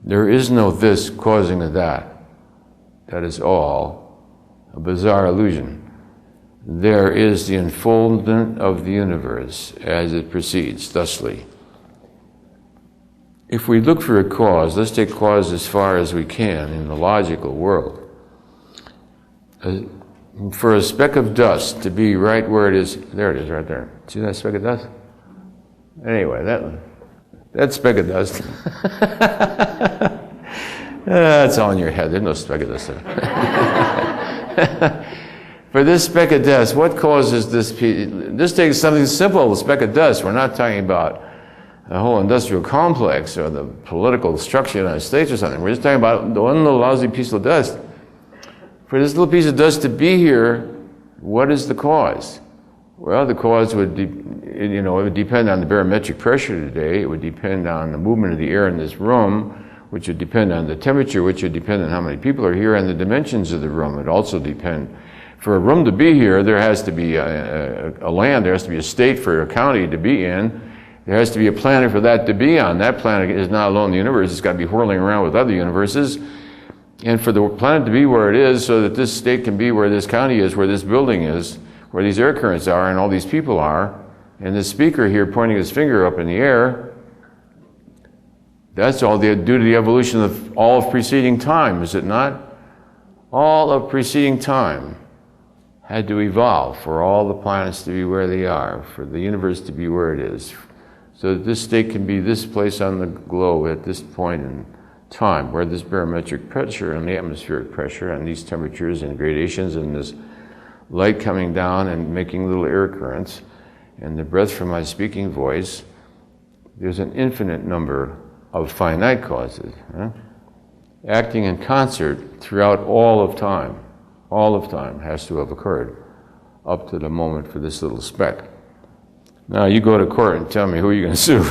There is no this causing a that. That is all a bizarre illusion. There is the unfoldment of the universe as it proceeds, thusly. If we look for a cause, let's take cause as far as we can in the logical world. For a speck of dust to be right where it is, there it is right there. See that speck of dust? Anyway, that speck of dust. That's all in your head. There's no speck of dust there. For this speck of dust, what causes this piece? This takes something simple, a speck of dust. We're not talking about a whole industrial complex or the political structure of the United States or something. We're just talking about the one little lousy piece of dust. For this little piece of dust to be here, what is the cause? Well, the cause would, it would depend on the barometric pressure today. It would depend on the movement of the air in this room, which would depend on the temperature, which would depend on how many people are here, and the dimensions of the room would also depend. For a room to be here, there has to be a land, there has to be a state for a county to be in. There has to be a planet for that to be on. That planet is not alone in the universe. It's got to be whirling around with other universes. And for the planet to be where it is, so that this state can be where this county is, where this building is, where these air currents are, and all these people are, and this speaker here pointing his finger up in the air, that's all due to the evolution of all of preceding time, is it not? All of preceding time had to evolve for all the planets to be where they are, for the universe to be where it is, so that this state can be this place on the globe at this point in time, where this barometric pressure and the atmospheric pressure and these temperatures and gradations and this light coming down and making little air currents and the breath from my speaking voice, there's an infinite number of finite causes, acting in concert throughout all of time. All of time has to have occurred up to the moment for this little speck. Now you go to court and tell me who you're going to sue.